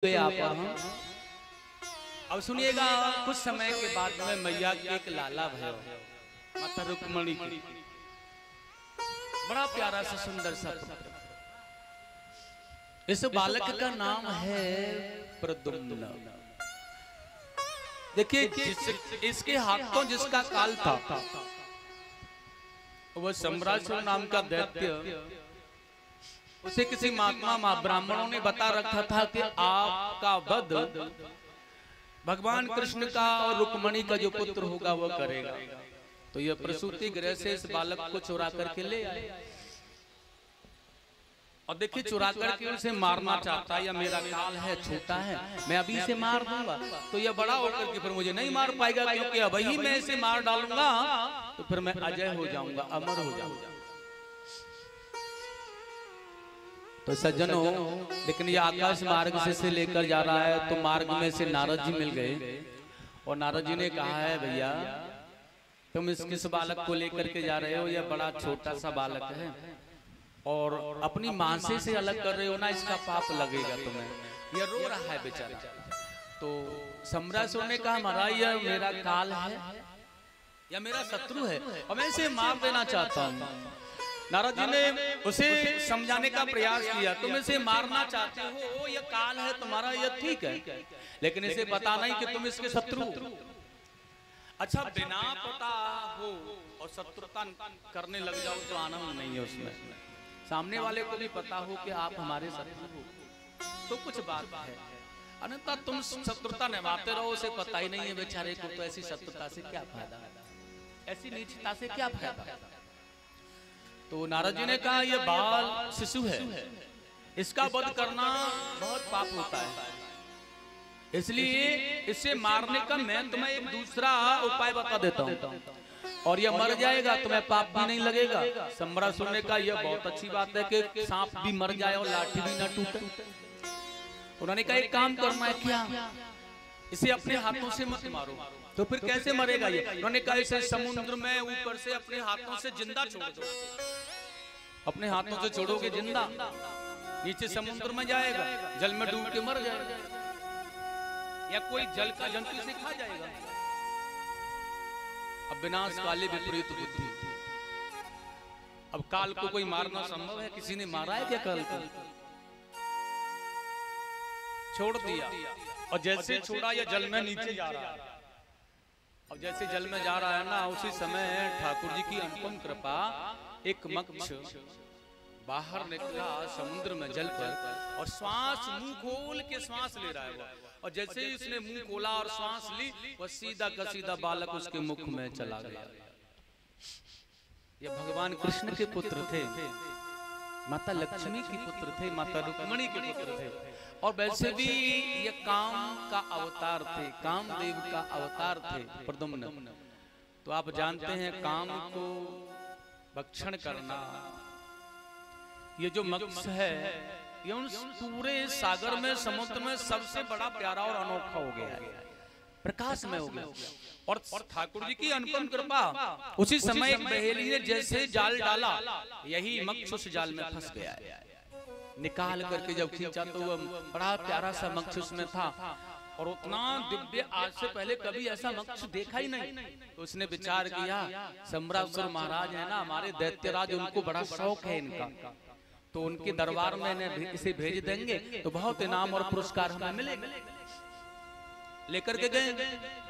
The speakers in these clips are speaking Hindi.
आप और हम अब सुनिएगा। कुछ समय के बाद में मैया के एक लाला भयो माता रुक्मणी की बड़ा प्यारा सा सुंदर सा पुत्र। इस बालक का नाम है प्रद्युम्न। देखिए इसके हाथों जिसका काल था वह सम्रासुर नाम का दैत्य, उसे किसी महात्मा ब्राह्मणों ने बता रखा था कि आपका वध भगवान कृष्ण का और रुक्मणी का जो पुत्र होगा वह करेगा। तो यह प्रसूति गृह से इस बालक को चुरा करके ले आए और देखिए चुरा करके उसे मारना चाहता है। या मेरा काल है, छोटा है, मैं अभी इसे मार दूंगा तो यह बड़ा होकर के फिर मुझे नहीं मार पाएगा, क्योंकि अब ही मैं इसे मार डालूंगा तो फिर मैं अजय हो जाऊंगा, अमर हो जाऊंगा। तो सज्जनों, लेकिन ये आकाश मार्ग से लेकर जा रहा है तो मार्ग में से नारद जी मिल गए और नारद जी ने कहा है भैया तुम किस बालक को लेकर के जा रहे हो, यह बड़ा छोटा सा बालक है और अपनी मां से अलग कर रहे हो ना, इसका पाप लगेगा तुम्हें। यह रो रहा है बेचारा। तो सम्रासुर ने कहा महाराज यह मेरा काल है या मेरा शत्रु है और मैं इसे मार देना चाहता हूँ। नारद जी ने उसे समझाने का प्रयास किया, तुम इसे मारना चाहते हो, यह काल है तुम्हारा, यह ठीक है, लेकिन इसे पता नहीं कि तुम इसके शत्रु हो। अच्छा बिना पता हो और शत्रुता करने लग जाओ तो आनंद नहीं है उसमें। सामने वाले को भी पता हो कि आप हमारे शत्रु हो तो कुछ बात है, अन्यथा तुम शत्रुता निभाते रहो, उसे पता ही नहीं है बेचारे को, तो ऐसी शत्रुता से क्या फायदा, ऐसी नीचता से क्या फायदा। तो नारद जी ने कहा यह बाल शिशु है, इसका वध करना बहुत पाप होता है, इसलिए इसे मारने का मैं तुम्हें एक दूसरा उपाय बता देता हूँ और यह मर जाएगा, तुम्हें पाप भी नहीं लगेगा। सम्रासुर ने कहा यह बहुत अच्छी बात है कि सांप भी मर जाए और लाठी भी न टूटे। उन्होंने कहा एक काम करना है, क्या इसे अपने हाथों से मत मारो। तो फिर कैसे मरेगा ये? उन्होंने कहा इसे समुद्र में ऊपर से अपने हाथों से जिंदा छोड़ दो। अपने हाथों से छोड़ोगे जिंदा, नीचे समुद्र में जाएगा, जल में डूब के मर जाएगा या कोई जल का जंतु इसे खा जाएगा। अब विनाश काले विपरीत बुद्धि। अब काल को कोई मारना संभव है? किसी ने मारा है क्या काल को? छोड़ दिया और जैसे छोड़ा या जल में नीचे जा रहा है। अब जैसे जल में जा रहा है ना, उसी समय ठाकुर जी की अनुपम कृपा, एक मक्ष बाहर निकला समुद्र में जल पर और श्वास मुंह खोल के श्वास ले रहा है वो। और जैसे ही उसने मुंह खोला और श्वास ली, वह सीधा का सीधा बालक उसके मुख में चला गया। ये भगवान कृष्ण के पुत्र थे, माता लक्ष्मी की पुत्र थे, माता रुक्मणी के पुत्र थे और वैसे भी ये काम का अवतार थे, कामदेव का अवतार थे प्रद्युम्न। तो आप जानते हैं काम को भक्षण करना, ये जो मत्स्य है ये उन पूरे सागर में, समुद्र में सबसे बड़ा प्यारा और अनोखा हो गया है, प्रकाश में हो गया। और ठाकुर जी की अनुपम कृपा, उसी समय एक बहेली ने जैसे जाल डाला, यही मत्स्य उस जाल में फंस गया है। निकाल करके जब खींचा तो वह बड़ा प्यारा सा मत्स्य उसमें था और उतना दिव्य, आज से पहले कभी ऐसा मत्स्य देखा ही नहीं। तो उसने विचार किया सम्रासुर महाराज है ना हमारे दैत्यराज, उनको बड़ा शौक है इनका, तो उनके दरबार में इसे भेज देंगे तो बहुत इनाम और पुरस्कार हमें मिलेगा। लेकर के गए,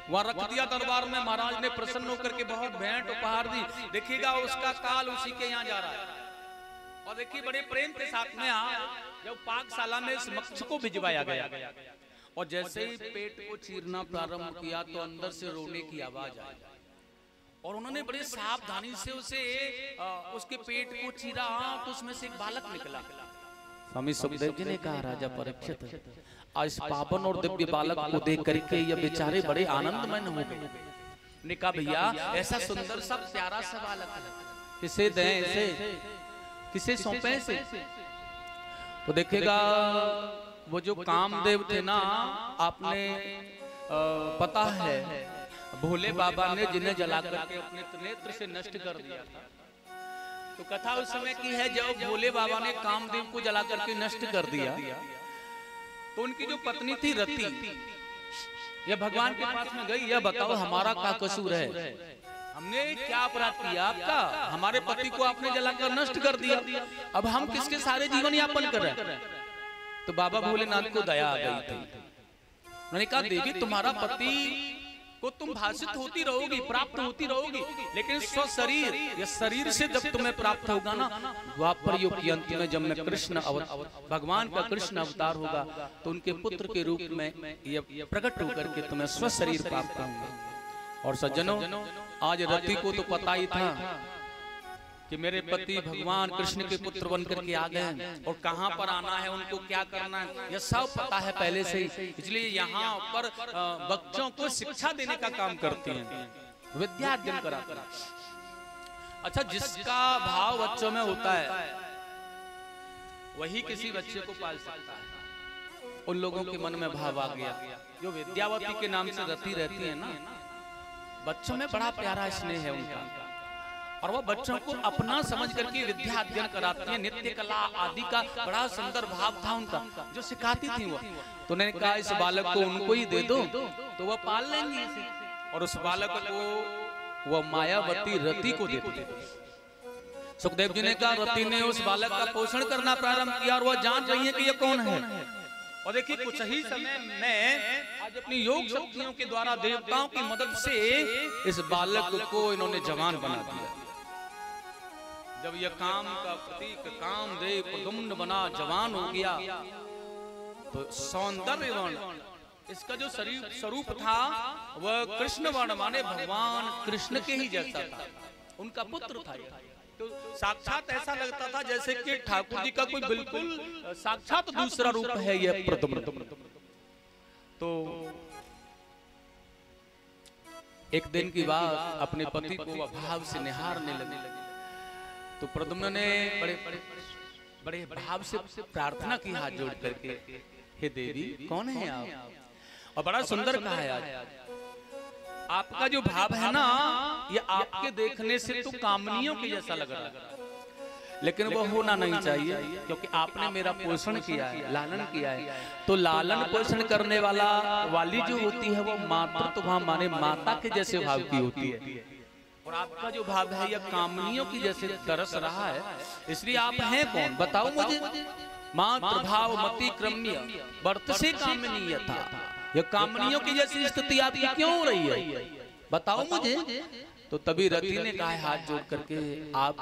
वहां रख दिया दरबार में। महाराज ने प्रसन्न होकर के बहुत भेंट उपहार दी। देखिएगा उसका काल उसी के यहाँ जा रहा है और देखिए बड़े प्रेम के साथ में जब पाकशाला में इस मत्स्य को भिजवाया गया और जैसे ही पेट को चीरना प्रारंभ किया तो अंदर से रोने की आवाज आई और उन्होंने बड़े सावधानी से उसके पेट को चीरा तो उसमें से एक बालक निकला। स्वामी सुखदेव जी ने कहा राजा परीक्षित, आज इस पावन और दिव्य बालक को देख करके ये बेचारे बड़े आनंदमय हो गए। ने कहा भैया ऐसा सुंदर सा प्यारा सा बालक है, किसे दें इसे, किसे सौंपे इसे? तो देखेगा वो जो कामदेव थे ना, आपने पता है भोले बाबा ने जिन्हें जलाकर के अपने नेत्र से नष्ट कर दिया था। तो कथा उस समय की है जब भोले बाबा ने कामदेव को जला करके नष्ट कर दिया तो उनकी जो पत्नी थी रति, यह भगवान के पास में गई, यह बताओ हमारा क्या कसूर है, हमने क्या अपराध किया आपका, हमारे पति को आपने जलाकर नष्ट कर दिया, अब हम किसके सारे जीवन यापन कर रहे हैं। तो बाबा भोलेनाथ को दया आ गई थी। उन्होंने कहा देवी तुम्हारा पति को तुम भाषित होती रहोगी, प्राप्त होती रहोगी, लेकिन स्व शरीर, ये शरीर से जब तुम्हें प्राप्त होगा ना, द्वापर युग के अंत में जब मैं कृष्ण भगवान का कृष्ण अवतार होगा तो उनके पुत्र के रूप में ये प्रकट होकर के तुम्हें स्व शरीर प्राप्त होंगे। और सज्जनों, आज रति को तो पता ही था कि मेरे पति भगवान कृष्ण के पुत्र बनकर के आ गए और कहां पर आना है, उनको क्या करना है, यह सब पता है पहले से ही। इसलिए यहाँ पर बच्चों को शिक्षा देने का काम करती हैं, विद्या अध्ययन कराती हैं। अच्छा, जिसका भाव बच्चों में होता है वही किसी बच्चे को पाल सकता है। उन लोगों के मन में भाव आ गया, जो विद्यावती के नाम से रति रहती है ना, बच्चों में बड़ा प्यारा स्नेह है उनका, और वो बच्चों को अपना समझ करके विद्या अध्ययन कराती है। नित्य कला आदि का बड़ा सुंदर भाव था उनका, जो सिखाती थी वो। तो उन्होंने कहा इस बालक को उनको ही दे दो तो वह पाल लेंगे, और उस बालक को वह मायावती रति को दे दो। सुखदेव जी ने कहा रति ने उस बालक का पोषण करना प्रारंभ किया, और वह जान रही है कि ये कौन है। और देखिए कुछ ही समय में आज अपनी योग शक्तियों के द्वारा देवताओं की मदद से इस बालक को इन्होंने जवान बना दिया। जब यह काम का प्रतीक कामदेव प्रद्युम्न बना जवान हो गया, तो सौंदर्य वर्ण, इसका जो शरीर स्वरूप था वह कृष्ण वर्ण माने भगवान कृष्ण के ही जैसा था, उनका पुत्र था। तो साक्षात ऐसा लगता था जैसे कि ठाकुर जी का कोई बिल्कुल साक्षात दूसरा रूप है यह प्रद्युम्न। तो एक दिन की बात, अपने पति को भाव से निहारने लगे, तो प्रद्युम्न ने बड़े भाव से प्रार्थना की हाथ जोड़ करके, हे देवी कौन है आप? और बड़ा सुंदर कहा है आज, आपका जो भाव है ना, ये आपके देखने से तो कामनियों के जैसा लग रहा है, लेकिन वो होना नहीं चाहिए, क्योंकि आपने मेरा पोषण किया है, लालन किया है। तो लालन पोषण करने वाली जो होती है वो मातृत्व भाव माने माता के जैसे भाव की होती है, और आपका जो भाव है यह कामनियों की जैसे तरस रहा है। इसलिए आप हैं कौन बताओ मुझे? मातृ भाव मति क्रम्य वर्त से कामनीय था, यह कामनियों की जैसी स्थिति आपकी क्यों हो रही है, बताओ मुझे। तो तभी रति ने कहा हाथ जोड़ करके, आप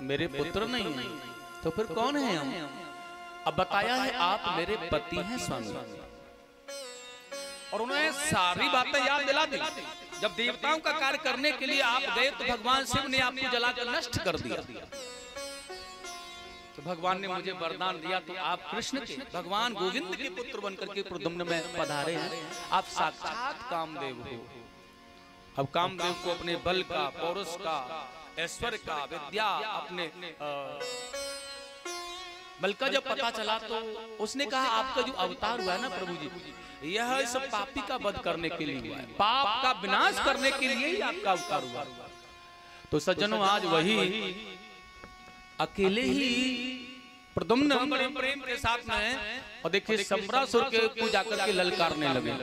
मेरे पुत्र नहीं हैं, तो फिर कौन है हम? अब बताया है आप मेरे पति हैं स्वामी, और उन्होंने सारी बातें याद दिला दी। जब देवताओं का कार्य करने के लिए आप गए तो भगवान शिव ने आपको जलाकर नष्ट कर दिया। तो भगवान ने मुझे वरदान दिया, तो आप कृष्ण के भगवान गोविंद के पुत्र बनकर के प्रद्युम्न में पधारे हैं, आप साक्षात कामदेव हो। अब कामदेव को अपने बल का, पौरुष का, ऐश्वर्य का, विद्या, अपने बल का जब पता चला तो उसने कहा आपका जो अवतार हुआ है ना प्रभु जी, यह इस पापी का वध करने के लिए हुआ है, पाप का विनाश करने के लिए ही आपका अवतार हुआ। तो सज्जनों, आज वही अकेले ही प्रद्युम्न बड़े प्रेम के साथ में, और देखिए सम्रासुर को जाकर के ललकारने लगे,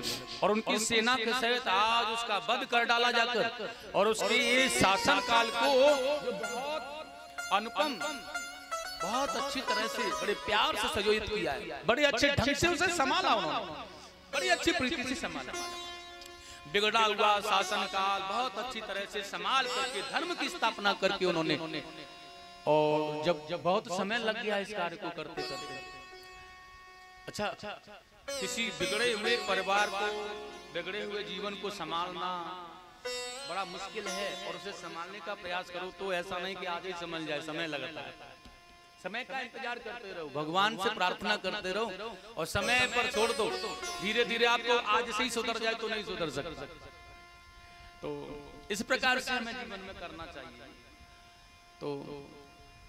और उनकी सेना के सहित आज उसका वध कर डाला जाकर, और उसके ये शासन काल को बहुत अनुपम, बहुत अच्छी तरह से बड़े प्यार से संयोजित किया है, बड़े अच्छे ढंग से उसे संभाला उन्होंने, बड़ी अच्छी प्रीति से संभाला। बिगड़ा हुआ शासन काल बहुत अच्छी तरह से संभाल करके धर्म की स्थापना करके उन्होंने, और जब बहुत समय लग गया इस कार्य को करते करते। अच्छा, किसी बिगड़े हुए परिवार को, बिगड़े हुए जीवन को संभालना बड़ा मुश्किल है, और उसे संभालने का प्रयास करो तो ऐसा नहीं कि आज ही समझ जाए, समय लगता है। समय का इंतजार करते रहो, भगवान से प्रार्थना करते रहो, और समय पर छोड़ दो, धीरे धीरे आपको आज से ही सुधर जाए तो नहीं सुधर सकता। तो इस प्रकार से हमें जीवन में करना चाहिए। तो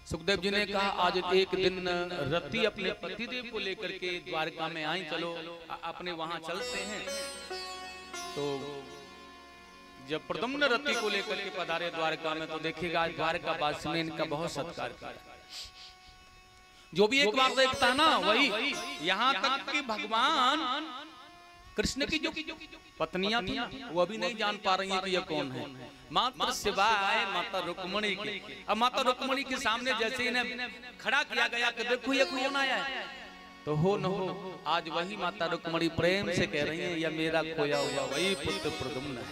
सुखदेव जी ने कहा आज एक दिन रति अपने पतिदेव को लेकर के द्वारका में आई, चलो अपने वहां चलते हैं। तो जब प्रद्युम्न रति को लेकर के पधारे द्वारका में, तो देखिएगा द्वारका वासी ने इनका बहुत सत्कार किया। जो भी एक बार देखता है ना वही, यहाँ तक कि भगवान कृष्ण की जो पत्नियां थी वो अभी नहीं जान पा रही है कि ये कौन है। मात्र सिवाय माता रुक्मणी की। अब माता रुक्मणी के सामने जैसे इन्हें खड़ा किया गया कि देखो ये कौन आया है, तो हो न हो आज वही माता रुक्मणी प्रेम से कह रही है यह मेरा खोया हुआ वही पुत्र प्रद्युम्न है,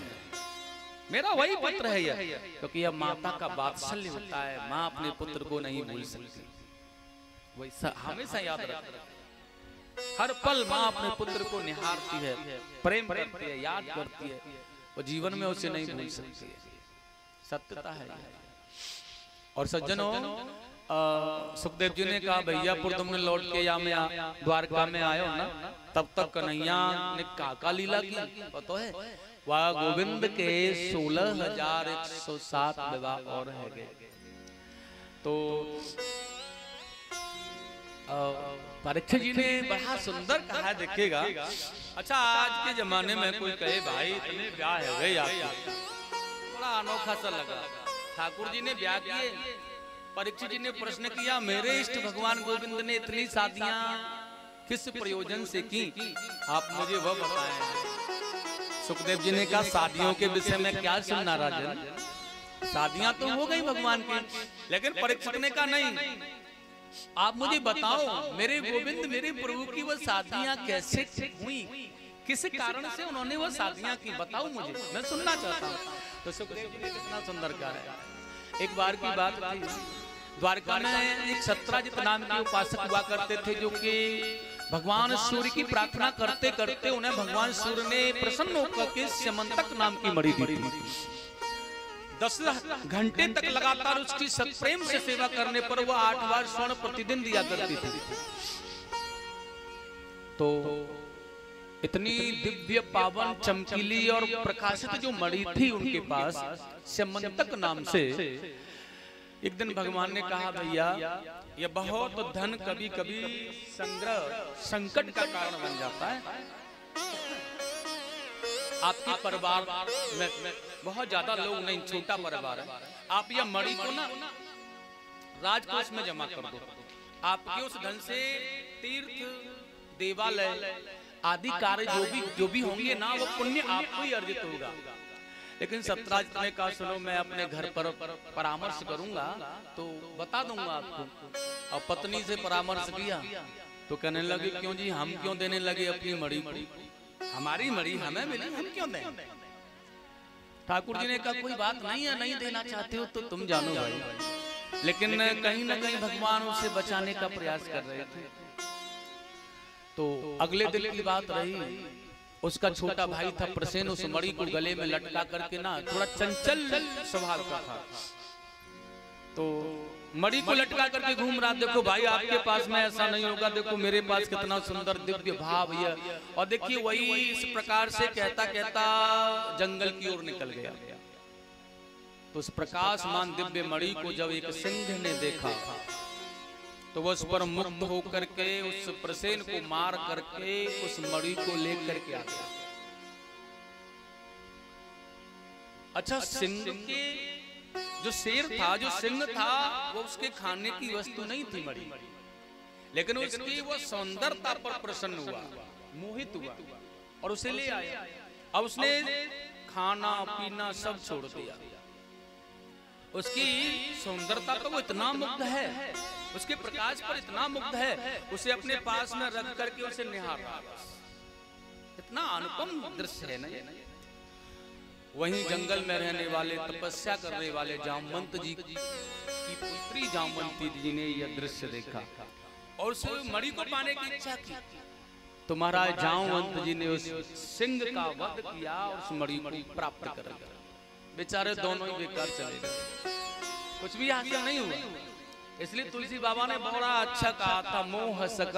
मेरा वही पुत्र है यह। क्योंकि यह माता का वात्सल्य होता है, माँ अपने पुत्र को नहीं भूल सकती, वैसा हमेशा याद रखना। हर पल माँ अपने पुत्र को निहारती है, प्रेम करती है, याद करती है, वो जीवन में उसे नहीं भूल सकती है, सत्यता है। और सज्जनों, सुखदेव जी ने कहा भैया प्रद्युम्न लौट के या मैं द्वारका में आयो ना, तब तक कन्हैया ने काका लीला की पता है, वह गोविंद के 16,107 विवाह और है गए। तो परीक्षित जी ने बड़ा सुंदर कहा, देखिएगा। अच्छा, आज के जमाने में कोई कहे भाई इतने ब्याह है गए आपके, बड़ा अनोखा सा लगा। ठाकुर जी ने ब्याह किए, परीक्षित जी ने प्रश्न किया मेरे इष्ट भगवान गोविंद ने इतनी शादियां किस प्रयोजन से की, आप मुझे वह बताएं। सुखदेव जी ने कहा शादियों के विषय में क्या सुनना राजन, शादियां तो हो गई भगवान की, लेकिन परीक्षित ने कहा नहीं, आप मुझे बताओ मेरे गोविंद मेरे प्रभु की वो शादियां कैसे हुई, किस कारण से उन्होंने वो शादियां की, बताओ मुझे, मैं सुनना चाहता हूँ। तो सुखदेव जी ने कितना सुंदर कहा है। एक बार की बात थी, द्वारका में एक सत्यजित नाम के उपासक हुआ करते थे, जो कि भगवान सूर्य की प्रार्थना करते करते उन्हें भगवान सूर्य ने प्रसन्न होकर के स्यमंतक नाम की मणि दी थी। 10 घंटे तक लगातार उसकी सत्प्रेम से सेवा करने पर वो 8 बार स्वर्ण प्रतिदिन दिया करती थी। तो इतनी दिव्य पावन चमकीली और प्रकाशित जो मणि थी उनके पास स्यमंतक नाम से, एक दिन भगवान ने कहा भैया ये बहुत धन कभी कभी संग्रह संकट का कारण बन जाता है, आपके परिवार में बहुत ज्यादा लोग नहीं, छोटा परिवार है, आप यह मणि को ना राजकोष में जमा कर दो, आपके उस धन से तीर्थ देवालय आदि कार्य जो भी होंगे ना वो पुण्य आपको ही अर्जित होगा। लेकिन सत्यजित ने कहा सुनो मैं अपने घर पर परामर्श करूंगा तो बता दूंगा आपको। और पत्नी से परामर्श किया तो कहने लगे क्यों जी, हम क्यों देने लगे अपनी मणि को, हमारी मणि हमें मिली, हम क्यों दें। ठाकुर जी ने कहा कोई बात नहीं है, नहीं देना चाहते हो तो तुम जानो भाई, लेकिन कहीं ना कहीं भगवान उसे बचाने का प्रयास कर रहे थे। तो अगले दिन की बात रही, उसका छोटा भाई था प्रसेन, उस मणि को गले में लटका करके ना थोड़ा चंचल स्वभाव का था, तो मणि को लटका करके घूम रहा, देखो भाई आपके पास में ऐसा नहीं होगा, देखो मेरे पास कितना सुंदर दिव्य भाव है। और देखिए वही इस प्रकार से कहता कहता जंगल की ओर निकल गया। तो उस प्रकाशमान दिव्य मणि को जब एक सिंह ने देखा तो वह उस पर मुग्ध होकर के उस प्रसेन को मार करके उस मणि को लेकर के आ गया। अच्छा, सिंह के जो शेर था, जो सिंह था, वो उसके खाने की वस्तु नहीं थी मणि, लेकिन उसकी वो सौंदर्यता पर प्रसन्न हुआ, मोहित हुआ और उसे ले आया। अब उसने खाना पीना सब छोड़ दिया, उसकी सौंदर्यता तो वो इतना मुग्ध है, उसके प्रकाश पर इतना मुग्ध है, उसे अपने पास में रख करके उसे निहार रहा। इतना अनुपम दृश्य है ना ये। वहीं जंगल में रहने वाले तपस्या करने वाले जामवंत जी की पुत्री जामवंती जी ने यह दृश्य देखा और उस मणि को पाने की इच्छा की। तो महाराज जामवंत जी ने उस सिंह का वध किया और उस मणि को प्राप्त कर लिया। बेचारे दोनों ही बेकार चले गए, कुछ भी हासिल नहीं हुआ। इसलिए तुलसी बाबा ने बड़ा अच्छा कहा था, मोह सकल